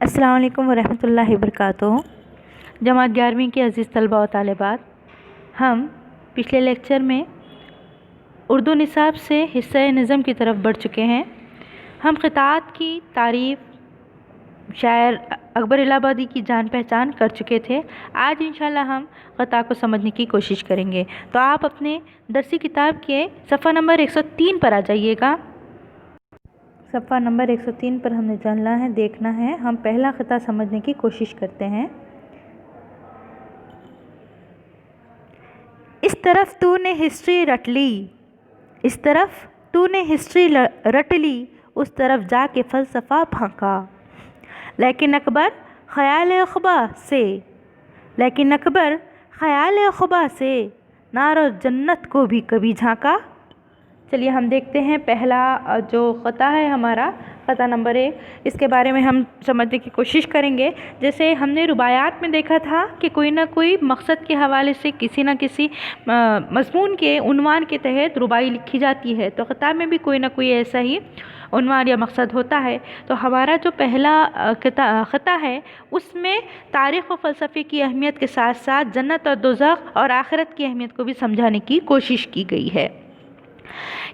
السلام علیکم ورحمۃ اللہ وبرکاتہ۔ جماعت 11ویں کے عزیز طلباء و طالبات، ہم پچھلے لیکچر میں اردو نصاب سے حصہ نظم کی طرف بڑھ چکے ہیں۔ ہم قطعات کی تعریف شاعر اکبر الہ آبادی کی جان پہچان کر چکے تھے۔ آج انشاءاللہ ہم قطعہ کو سمجھنے کی کوشش کریں گے، تو آپ اپنے درسی کتاب کے صفحہ نمبر 103 پر آ جائیے گا۔ صفحہ نمبر 103 پر ہم نے جاننا ہے، دیکھنا ہے۔ ہم پہلا قطعہ سمجھنے کی کوشش کرتے ہیں۔ اس طرف تو نے ہسٹری رٹ لی، اس طرف تو نے ہسٹری رٹ لی، اس طرف جا کے فلسفہ پھانکا۔ لیکن اکبر خیال عقبہ سے نارو جنت کو بھی کبھی جھانکا۔ چلیے ہم دیکھتے ہیں پہلا جو قطعہ ہے ہمارا، قطعہ نمبر 1، اس کے بارے میں ہم سمجھنے کی کوشش کریں گے۔ جیسے ہم نے رباعیات میں دیکھا تھا کہ کوئی نہ کوئی مقصد کے حوالے سے کسی نہ کسی مضمون کے عنوان کے تحت رباعی لکھی جاتی ہے، تو قطعہ میں بھی کوئی نہ کوئی ایسا ہی عنوان یا مقصد ہوتا ہے۔ تو ہمارا جو پہلا قطعہ ہے اس میں تاریخ و فلسفے کی اہمیت کے ساتھ ساتھ جنت اور دوزخ اور آخرت کی اہمیت کو بھی سمجھانے کی کوشش کی گئی ہے۔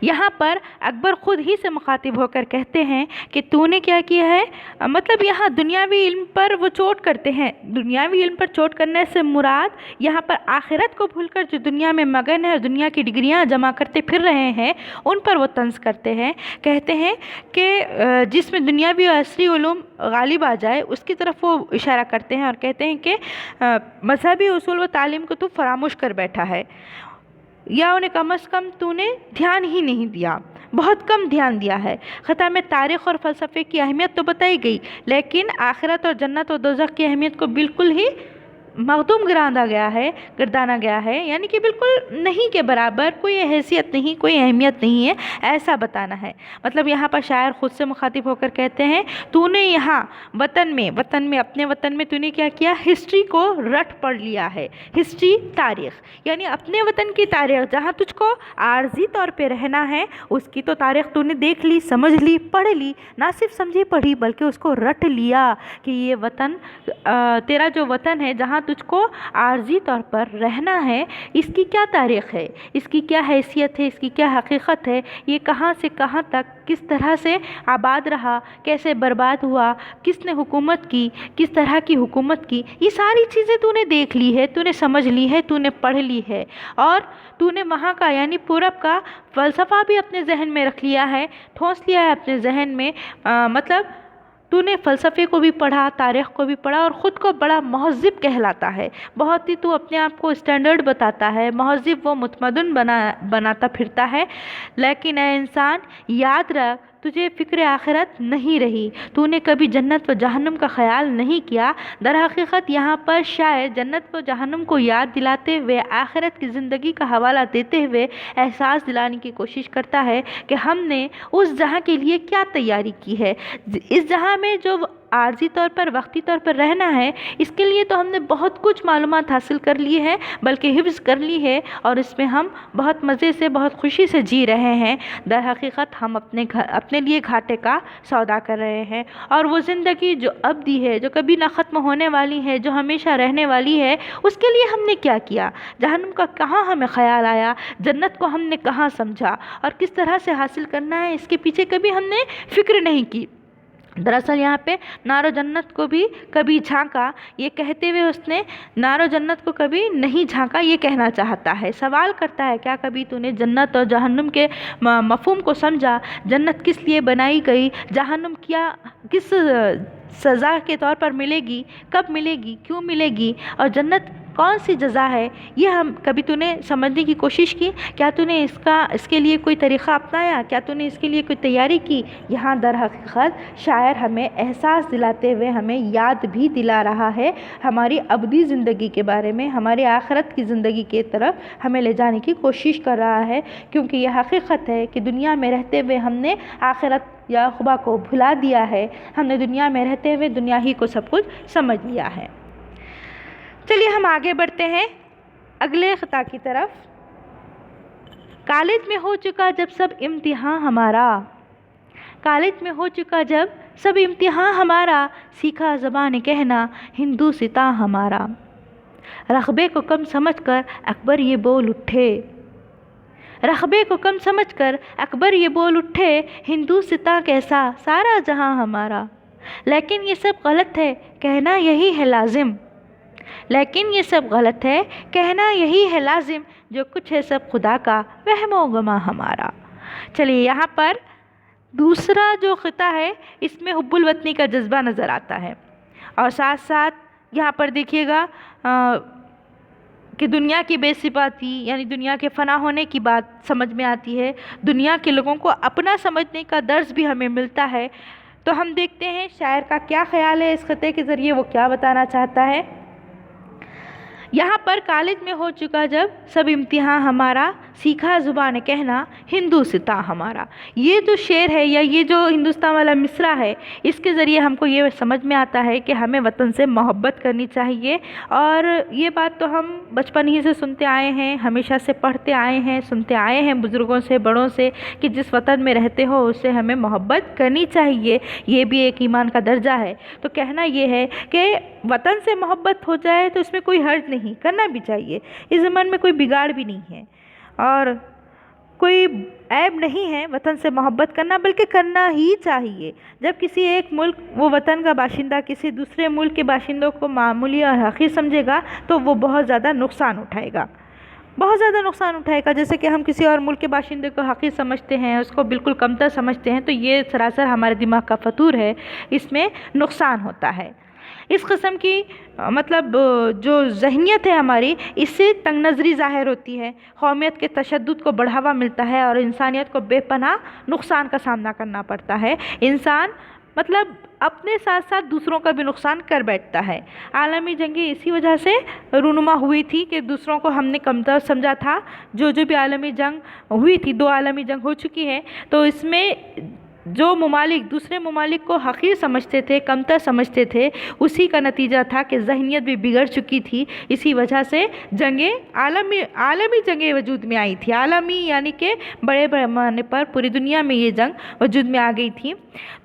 یہاں پر اکبر خود ہی سے مخاطب ہو کر کہتے ہیں کہ تو نے کیا کیا ہے، مطلب یہاں دنیاوی علم پر وہ چوٹ کرتے ہیں۔ دنیاوی علم پر چوٹ کرنے سے مراد یہاں پر آخرت کو بھول کر جو دنیا میں مگن ہے اور دنیا کی ڈگریاں جمع کرتے پھر رہے ہیں، ان پر وہ طنز کرتے ہیں۔ کہتے ہیں کہ جس میں دنیاوی اور عصری علوم غالب آ جائے اس کی طرف وہ اشارہ کرتے ہیں اور کہتے ہیں کہ مذہبی اصول و تعلیم کو تو فراموش کر بیٹھا ہے، یا انہیں کم از کم تو نے دھیان ہی نہیں دیا، بہت کم دھیان دیا ہے۔ خطہ میں تاریخ اور فلسفے کی اہمیت تو بتائی گئی، لیکن آخرت اور جنت اور دوزخ کی اہمیت کو بالکل ہی مغدوم گردانا گیا ہے، یعنی کہ بالکل نہیں کے برابر، کوئی حیثیت نہیں، کوئی اہمیت نہیں ہے، ایسا بتانا ہے۔ مطلب یہاں پر شاعر خود سے مخاطب ہو کر کہتے ہیں تو نے یہاں وطن میں اپنے وطن میں تو نے کیا کیا، ہسٹری کو رٹ پڑھ لیا ہے۔ ہسٹری تاریخ، یعنی اپنے وطن کی تاریخ جہاں تجھ کو عارضی طور پہ رہنا ہے، اس کی تو تاریخ تو نے دیکھ لی، سمجھ لی، پڑھ لی، نہ صرف سمجھی پڑھی بلکہ اس کو رٹ لیا کہ یہ وطن تیرا جو وطن ہے جہاں تجھ کو عارضی طور پر رہنا ہے، اس کی کیا تاریخ ہے، اس کی کیا حیثیت ہے، اس کی کیا حقیقت ہے، یہ کہاں سے کہاں تک کس طرح سے آباد رہا، کیسے برباد ہوا، کس نے حکومت کی، کس طرح کی حکومت کی، یہ ساری چیزیں تو نے دیکھ لی ہے، تو نے سمجھ لی ہے، تو نے پڑھ لی ہے، اور تو نے وہاں کا یعنی پورب کا فلسفہ بھی اپنے ذہن میں رکھ لیا ہے، ٹھونس لیا ہے اپنے ذہن میں۔ مطلب تو نے فلسفے کو بھی پڑھا، تاریخ کو بھی پڑھا، اور خود کو بڑا مہذب کہلاتا ہے، بہت ہی تو اپنے آپ کو اسٹینڈرڈ بتاتا ہے، مہذب و متمدن بناتا پھرتا ہے۔ لیکن اے انسان یاد رکھ، تجھے فکر آخرت نہیں رہی، تو نے کبھی جنت و جہنم کا خیال نہیں کیا۔ در حقیقت یہاں پر شاید جنت و جہنم کو یاد دلاتے ہوئے، آخرت کی زندگی کا حوالہ دیتے ہوئے احساس دلانے کی کوشش کرتا ہے کہ ہم نے اس جہاں کے لیے کیا تیاری کی ہے۔ اس جہاں میں جو عارضی طور پر، وقتی طور پر رہنا ہے، اس کے لیے تو ہم نے بہت کچھ معلومات حاصل کر لی ہے، بلکہ حفظ کر لی ہے، اور اس میں ہم بہت مزے سے، بہت خوشی سے جی رہے ہیں۔ در حقیقت ہم اپنے لیے گھاٹے کا سودا کر رہے ہیں، اور وہ زندگی جو ابدی ہے، جو کبھی نہ ختم ہونے والی ہے، جو ہمیشہ رہنے والی ہے، اس کے لیے ہم نے کیا کیا، جہنم کا کہاں ہمیں خیال آیا، جنت کو ہم نے کہاں سمجھا، اور کس طرح سے حاصل کرنا ہے، اس کے پیچھے کبھی ہم نے فکر نہیں کی۔ دراصل یہاں پہ نارو جنت کو بھی کبھی جھانکا، یہ کہتے ہوئے اس نے نارو جنت کو کبھی نہیں جھانکا یہ کہنا چاہتا ہے۔ سوال کرتا ہے کیا کبھی تو نے جنت اور جہنم کے مفہوم کو سمجھا، جنت کس لیے بنائی گئی، جہنم کس سزا کے طور پر ملے گی، کب ملے گی، کیوں ملے گی، اور جنت کون سی جزا ہے، یہ ہم کبھی تو نے سمجھنے کی کوشش کی، کیا تو نے اس کے لیے کوئی طریقہ اپنایا، کیا تو نے اس کے لیے کوئی تیاری کی۔ یہاں در حقیقت شاعر ہمیں احساس دلاتے ہوئے ہمیں یاد بھی دلا رہا ہے، ہماری ابدی زندگی کے بارے میں، ہماری آخرت کی زندگی کی طرف ہمیں لے جانے کی کوشش کر رہا ہے، کیونکہ یہ حقیقت ہے کہ دنیا میں رہتے ہوئے ہم نے آخرت یا عقبہ کو بھلا دیا ہے، ہم نے دنیا میں رہتے ہوئے دنیا ہی کو سب کچھ سمجھ لیا ہے۔ چلیے ہم آگے بڑھتے ہیں اگلے خطہ کی طرف۔ کالج میں ہو چکا جب سب امتحان ہمارا، कॉलेज में हो चुका जब सब इम्तिहान हमारा, सीखा ज़बान कहना हिंदुस्तां हमारा। रक़बे को कम समझकर अकबर ये बोल उठे, रक़बे को कम समझकर अकबर ये बोल उठे, हिंदुस्तां कैसा सारा जहां हमारा। लेकिन ये सब गलत है कहना यही है लाजिम, लेकिन ये सब गलत है कहना यही है लाजिम, जो कुछ है सब खुदा का वहमो गमा हमारा। चलिए यहाँ पर दूसरा जो ख़िता है इसमें हुब्बुल वतनी का जज्बा नज़र आता है, और साथ साथ यहाँ पर देखिएगा कि दुनिया की बेसिफाती यानी दुनिया के फ़ना होने की बात समझ में आती है, दुनिया के लोगों को अपना समझने का दर्स भी हमें मिलता है। तो हम देखते हैं शायर का क्या ख़्याल है इस ख़िते के ज़रिए, वो क्या बताना चाहता है। यहाँ पर कॉलेज में हो चुका जब सब इम्तिहान हमारा, सीखा ज़ुबान कहना हिंदुस्तां हमारा। ये जो शेर है या ये जो हिंदुस्तान वाला मिसरा है, इसके ज़रिए हमको ये समझ में आता है कि हमें वतन से मोहब्बत करनी चाहिए। और ये बात तो हम बचपन ही से सुनते आए हैं, हमेशा से पढ़ते आए हैं, सुनते आए हैं बुज़ुर्गों से, बड़ों से, कि जिस वतन में रहते हो उससे हमें मोहब्बत करनी चाहिए। ये भी एक ईमान का दर्जा है। तो कहना ये है कि वतन से मोहब्बत हो जाए तो इसमें कोई हर्ज नहीं, करना भी चाहिए। इस ज़माने में कोई बिगाड़ भी नहीं है और कोई ऐब नहीं है वतन से मोहब्बत करना, बल्कि करना ही चाहिए। जब किसी एक मुल्क वो वतन का बाशिंदा किसी दूसरे मुल्क के बाशिंदों को मामूली और हक़ीर समझेगा तो वो बहुत ज़्यादा नुकसान उठाएगा, बहुत ज़्यादा नुकसान उठाएगा। जैसे कि हम किसी और मुल्क के बाशिंदे को हक़ीर समझते हैं, उसको बिल्कुल कमतर समझते हैं, तो ये सरासर हमारे दिमाग का फतूर है, इसमें नुकसान होता है। इस किस्म की मतलब जो ज़हनियत है हमारी, इससे तंग नज़री ज़ाहिर होती है, कौमियत के तशद्दुद को बढ़ावा मिलता है और इंसानियत को बेपनाह नुकसान का सामना करना पड़ता है। इंसान मतलब अपने साथ साथ दूसरों का भी नुकसान कर बैठता है। आलमी जंगें इसी वजह से रूनुमा हुई थी कि दूसरों को हमने कमतर समझा था। जो भी आलमी जंग हुई थी, 2 आलमी जंग हो चुकी है, तो इसमें जो ममालिक दूसरे ममालिक को हक़ीर समझते थे, कमतर समझते थे, उसी का नतीजा था कि ज़हनियत भी बिगड़ चुकी थी। इसी वजह से जंगें आलमी जंगें वजूद में आई थी। आलमी यानी कि बड़े पैमाने पर पूरी दुनिया में ये जंग वजूद में आ गई थी।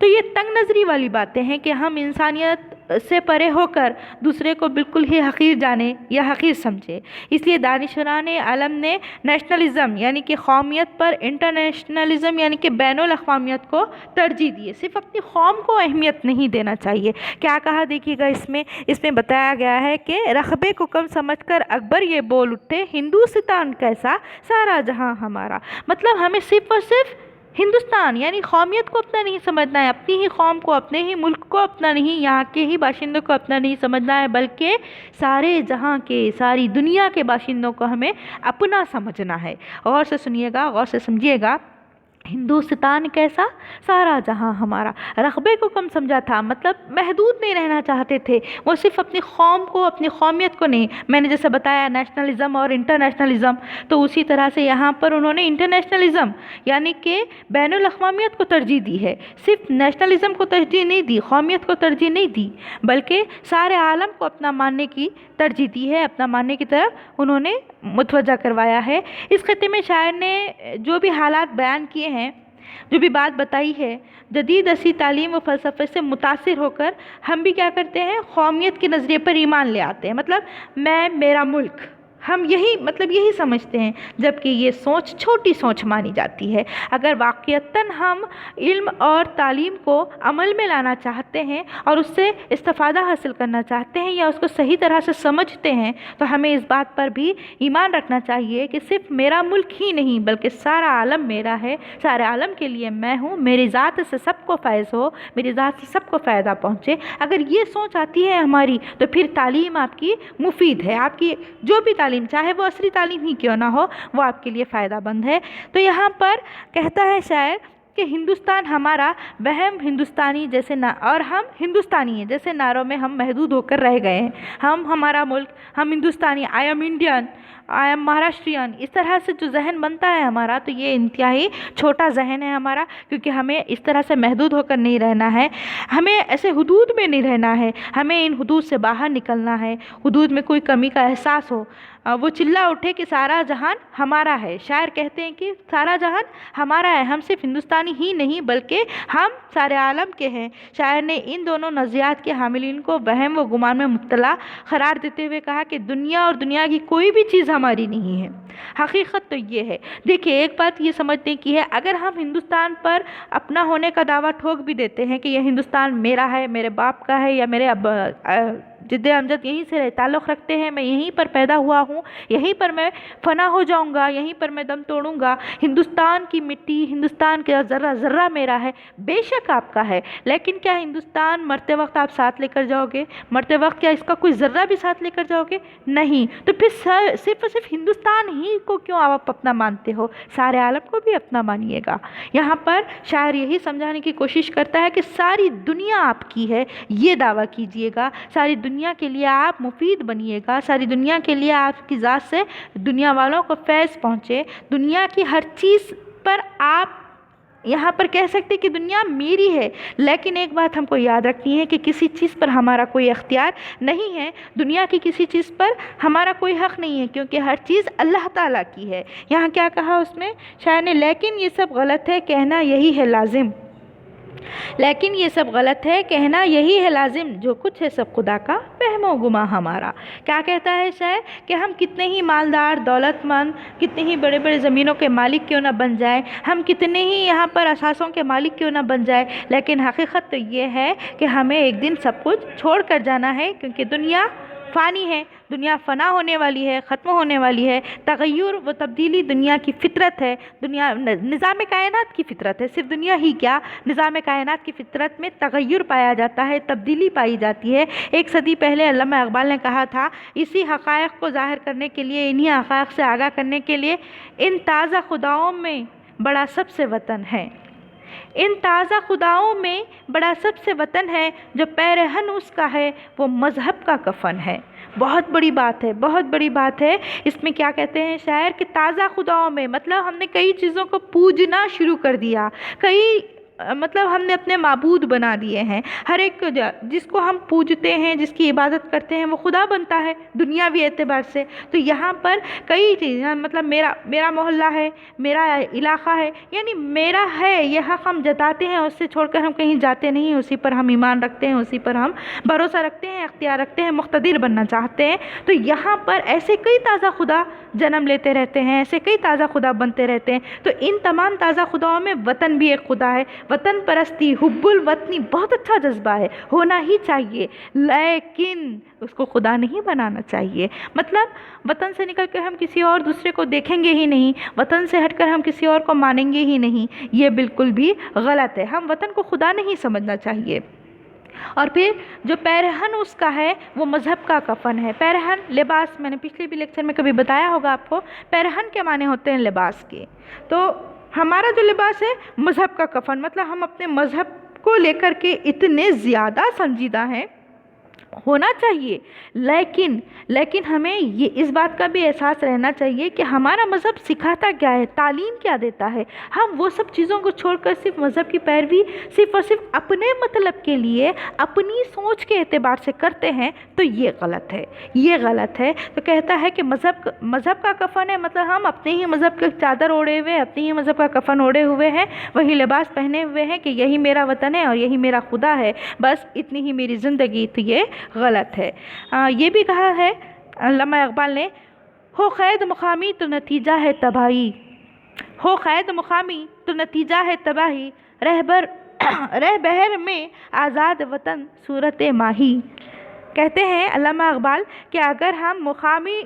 तो ये तंग नज़री वाली बातें हैं कि हम इंसानियत से परे होकर दूसरे को बिल्कुल ही हक़ीर जाने या हक़ीर समझे। इसलिए दानिशवरान आलम ने नेशनलिज़म यानी कि कौमियत पर इंटरनेशनलिज़म यानी कि बैनुल अक़वामियत को तरजीह दी है। सिर्फ अपनी कौम को अहमियत नहीं देना चाहिए। क्या कहा देखिएगा, इसमें बताया गया है कि रक़बे को कम समझकर अकबर ये बोल उठे, हिंदुस्तान कैसा सारा जहां हमारा। मतलब हमें सिर्फ और सिर्फ हिंदुस्तान यानी कौमियत को अपना नहीं समझना है, अपनी ही कौम को, अपने ही मुल्क को अपना नहीं, यहाँ के ही बाशिंदों को अपना नहीं समझना है, बल्कि सारे जहाँ के, सारी दुनिया के बाशिंदों को हमें अपना समझना है। गौर से सुनिएगा, गौर से समझिएगा। हिंदुस्तान कैसा सारा जहां हमारा। रक़बे को कम समझा था, मतलब महदूद नहीं रहना चाहते थे। वो सिर्फ अपनी कौम को, अपनी कौमियत को नहीं, मैंने जैसे बताया नेशनलिज़म और इंटरनेशनलिज़म, तो उसी तरह से यहाँ पर उन्होंने इंटरनेशनलिज़म यानी कि बैनुल अक़वामियत को तरजीह दी है। सिर्फ नेशनलिज़म को तरजीह नहीं दी, कौमियत को तरजीह नहीं दी, बल्कि सारे आलम को अपना मानने की तरजीह दी है, अपना मानने की तरफ उन्होंने मुतवज्जा करवाया है। इस खिते में शायर ने जो भी हालात बयान किए हैं, जो भी बात बताई है, जदीद असी तालीम व फ़लसफ़े से मुतासिर होकर हम भी क्या करते हैं, कौमियत के नज़रिए पर ईमान ले आते हैं। मतलब मैं, मेरा मुल्क, हम यही समझते हैं, जबकि ये सोच छोटी सोच मानी जाती है। अगर वाक़ईतन हम इल्म और तालीम को अमल में लाना चाहते हैं और उससे इस्तिफ़ादा हासिल करना चाहते हैं या उसको सही तरह से समझते हैं, तो हमें इस बात पर भी ईमान रखना चाहिए कि सिर्फ मेरा मुल्क ही नहीं बल्कि सारा आलम मेरा है, सारे आलम के लिए मैं हूँ, मेरी ज़ात से सबको फ़ैज़ हो, मेरी ज़ात से सबको फ़ायदा पहुँचे। अगर ये सोच आती है हमारी, तो फिर तालीम आपकी मुफीद है। आपकी जो भी तालीम, चाहे वो असली तालीम ही क्यों ना हो, वो आपके लिए फ़ायदामंद है। तो यहाँ पर कहता है शायर कि हिंदुस्तान हमारा, वहम हिंदुस्तानी जैसे ना, और हम हिंदुस्तानी हैं जैसे नारों में हम महदूद होकर रह गए हैं। हम, हमारा मुल्क, हम Hindustani, I am Indian, I am Maharashtrian, इस तरह से जो जहन बनता है हमारा, तो ये इंतहाई छोटा जहन है हमारा, क्योंकि हमें इस तरह से महदूद होकर नहीं रहना है, हमें ऐसे हुदूद में नहीं रहना है, हमें इन हुदूद से बाहर निकलना है। हुदूद में कोई कमी का एहसास हो, वो चिल्ला उठे कि सारा जहान हमारा है। शायर कहते हैं कि सारा जहान हमारा है, हम सिर्फ हिंदुस्तानी ही नहीं बल्कि हम सारे आलम के हैं। शायर ने इन दोनों नज़रियात के हामिलीन को वहम व गुमान में मुब्तला करार देते हुए कहा कि दुनिया और दुनिया की कोई भी चीज़ हमारी नहीं है। हकीकत तो ये है। देखिए, एक बात ये समझने की है, अगर हम हिंदुस्तान पर अपना होने का दावा ठोक भी देते हैं कि यह हिंदुस्तान मेरा है, मेरे बाप का है, या मेरे जिद्द अमजद यहीं से ताल्लुक़ रखते हैं, मैं यहीं पर पैदा हुआ हूँ, यहीं पर मैं फना हो जाऊँगा, यहीं पर मैं दम तोड़ूँगा, हिंदुस्तान की मिट्टी, हिंदुस्तान का ज़र्रा ज़र्रा मेरा है, बेशक आपका है, लेकिन क्या हिंदुस्तान मरते वक्त आप साथ लेकर जाओगे? मरते वक्त क्या इसका कोई ज़र्रा भी साथ लेकर जाओगे? नहीं। तो फिर सिर्फ और सिर्फ हिंदुस्तान ही को क्यों आप अपना मानते हो? सारे आलम को भी अपना मानिएगा। यहाँ पर शायर यही समझाने की कोशिश करता है कि सारी दुनिया आपकी है, ये दावा कीजिएगा, सारी दुनिया के लिए आप मुफीद बनिएगा, सारी दुनिया के लिए आपकी ज़ात से दुनिया वालों को फैज़ पहुँचे, दुनिया की हर चीज़ पर आप यहाँ पर कह सकते कि दुनिया मेरी है। लेकिन एक बात हमको याद रखनी है कि किसी चीज़ पर हमारा कोई अख्तियार नहीं है, दुनिया की किसी चीज़ पर हमारा कोई हक़ नहीं है, क्योंकि हर चीज़ अल्लाह ताला की है। यहाँ क्या कहा उसमें शायर ने, लेकिन ये सब गलत है, कहना यही है लाजिम, लेकिन ये सब गलत है, कहना यही है लाजिम, जो कुछ है सब खुदा का वहमो गुमा हमारा। क्या कहता है शायर कि हम कितने ही मालदार, दौलतमंद, कितने ही बड़े बड़े ज़मीनों के मालिक क्यों ना बन जाए, हम कितने ही यहाँ पर असासों के मालिक क्यों ना बन जाए, लेकिन हकीकत तो ये है कि हमें एक दिन सब कुछ छोड़ कर जाना है, क्योंकि दुनिया फ़ानी है, दुनिया फ़ना होने वाली है, ख़त्म होने वाली है। तग़य्युर व तब्दीली दुनिया की फ़ितरत है, दुनिया निज़ाम कायनात की फ़ितरत है। सिर्फ दुनिया ही क्या, निज़ाम कायनात की फ़ितरत में तग़य्युर पाया जाता है, तब्दीली पाई जाती है। एक सदी पहले अल्लामा इक़बाल ने कहा था, इसी हक़ाइक़ को ज़ाहिर करने के लिए, इन्हीं हक़ाइक़ से आगाह करने के लिए, इन ताज़ा खुदाओं में बड़ा सबसे वतन है, इन ताज़ा खुदाओं में बड़ा सबसे वतन है, जो पैरहन उसका है वो मज़हब का कफ़न है। बहुत बड़ी बात है, बहुत बड़ी बात है। इसमें क्या कहते हैं शायर कि ताज़ा खुदाओं में, मतलब हमने कई चीज़ों को पूजना शुरू कर दिया, कई मतलब हमने अपने माबूद बना दिए हैं। हर एक जिसको हम पूजते हैं, जिसकी इबादत करते हैं, वो खुदा बनता है दुनियावी एतबार से। तो यहाँ पर कई चीज़ें, मतलब मेरा मोहल्ला है, मेरा इलाक़ा है, यानी मेरा है यह हक़ हम जताते हैं, उससे छोड़कर हम कहीं जाते नहीं, उसी पर हम ईमान रखते हैं, उसी पर हम भरोसा रखते हैं, अख्तियार रखते हैं, मुक़्तदिर बनना चाहते हैं। तो यहाँ पर ऐसे कई ताज़ा खुदा जन्म लेते रहते हैं, ऐसे कई ताज़ा खुदा बनते रहते हैं। तो इन तमाम ताज़ा खुदाओं में वतन भी एक खुदा है। वतन परस्ती, हुब्बुल वतनी बहुत अच्छा जज्बा है, होना ही चाहिए, लेकिन उसको खुदा नहीं बनाना चाहिए। मतलब वतन से निकल कर हम किसी और दूसरे को देखेंगे ही नहीं, वतन से हटकर हम किसी और को मानेंगे ही नहीं, ये बिल्कुल भी गलत है। हम वतन को खुदा नहीं समझना चाहिए। और फिर जो पैरहन उसका है वो मज़हब का कफ़न है। पैरहन लिबास, मैंने पिछले भी लेक्चर में कभी बताया होगा आपको, पैरहन के माने होते हैं लिबास के। तो हमारा जो लिबास है मज़हब का कफ़न, मतलब हम अपने मज़हब को लेकर के इतने ज़्यादा संजीदा हैं, होना चाहिए, लेकिन हमें ये इस बात का भी एहसास रहना चाहिए कि हमारा मज़हब सिखाता क्या है, तालीम क्या देता है। हम वो सब चीज़ों को छोड़कर सिर्फ मज़हब की पैरवी सिर्फ और सिर्फ अपने मतलब के लिए, अपनी सोच के एतबार से करते हैं, तो ये गलत है, ये गलत है। तो कहता है कि मज़हब का कफ़न है, मतलब हम अपने ही मज़हब की चादर ओढ़े हुए, अपने ही मज़हब का कफ़न ओढ़े हुए हैं, वही लिबास पहने हुए हैं कि यही मेरा वतन है और यही मेरा खुदा है, बस इतनी ही मेरी ज़िंदगी। तो ये गलत है। ये भी कहा है अल्लामा इक़बाल ने, हो क़ैद मुक़ामी तो नतीजा है तबाही, हो क़ैद मुक़ामी तो नतीजा है तबाही, रह बहर में आज़ाद वतन सूरत माही। कहते हैं अल्लामा इक़बाल कि अगर हम मुक़ामी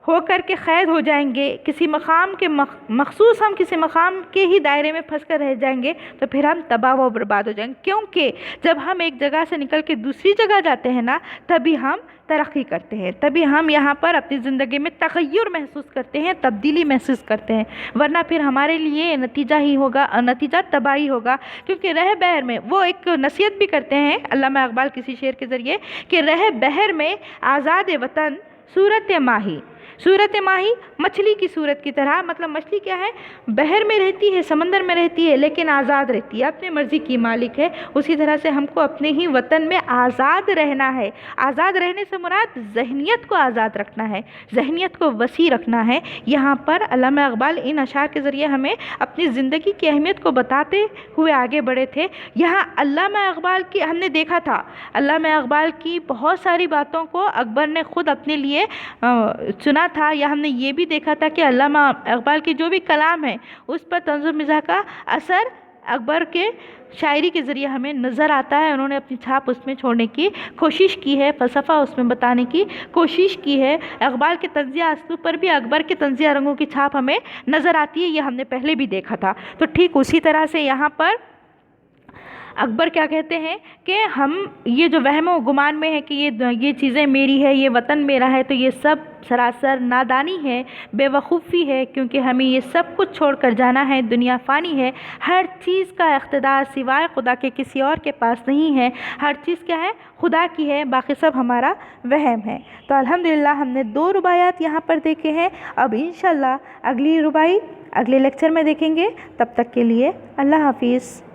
होकर के क़ैद हो जाएंगे, किसी मकाम के मखसूस हम किसी मकाम के ही दायरे में फंस कर रह जाएंगे, तो फिर हम तबाह व बर्बाद हो जाएंगे। क्योंकि जब हम एक जगह से निकल के दूसरी जगह जाते हैं ना, तभी हम तरक्की करते हैं, तभी हम यहाँ पर अपनी ज़िंदगी में तग़य्युर महसूस करते हैं, तब्दीली महसूस करते हैं, वरना फिर हमारे लिए नतीजा ही होगा, नतीजा तबाही होगा। क्योंकि रह बहर में, वो एक नसीहत भी करते हैं अल्लामा इक़बाल किसी शेर के ज़रिए कि रह बहर में आज़ाद वतन सूरत माही, सूरत माही, मछली की सूरत की तरह, मतलब मछली क्या है, बहर में रहती है, समंदर में रहती है, लेकिन आज़ाद रहती है, अपने मर्ज़ी की मालिक है। उसी तरह से हमको अपने ही वतन में आज़ाद रहना है। आज़ाद रहने से मुराद ज़हनियत को आज़ाद रखना है, ज़हनियत को वसी रखना है। यहाँ पर अल्लामा इक़बाल इन अशार के ज़रिए हमें अपनी ज़िंदगी की अहमियत को बताते हुए आगे बढ़े थे। यहाँ अल्लामा इक़बाल की हमने देखा था, अल्लामा इक़बाल की बहुत सारी बातों को अकबर ने ख़ुद अपने लिए चुना था, या हमने ये भी देखा था कि अल्लामा इक़बाल की जो भी कलाम है उस पर तंज़ुम मिज़ाह का असर अकबर के शायरी के ज़रिए हमें नज़र आता है। उन्होंने अपनी छाप उसमें छोड़ने की कोशिश की है, फ़लसफ़ा उसमें बताने की कोशिश की है। इक़बाल के तंज़िया अस्लूब पर भी अकबर के तंज़िया रंगों की छाप हमें नज़र आती है, ये हमने पहले भी देखा था। तो ठीक उसी तरह से यहाँ पर अकबर क्या कहते हैं कि हम ये जो वहम व गुमान में है कि ये चीज़ें मेरी है, ये वतन मेरा है, तो ये सब सरासर नादानी है, बेवकूफ़ी है, क्योंकि हमें ये सब कुछ छोड़कर जाना है। दुनिया फ़ानी है, हर चीज़ का इख्तिदार सिवाय खुदा के किसी और के पास नहीं है। हर चीज़ क्या है, खुदा की है, बाकी सब हमारा वहम है। तो अल्हम्दुलिल्लाह हमने 2 रुबायात यहाँ पर देखे हैं। अब इंशाअल्लाह अगली रुबाई अगले लेक्चर में देखेंगे। तब तक के लिए अल्लाह हाफिज़।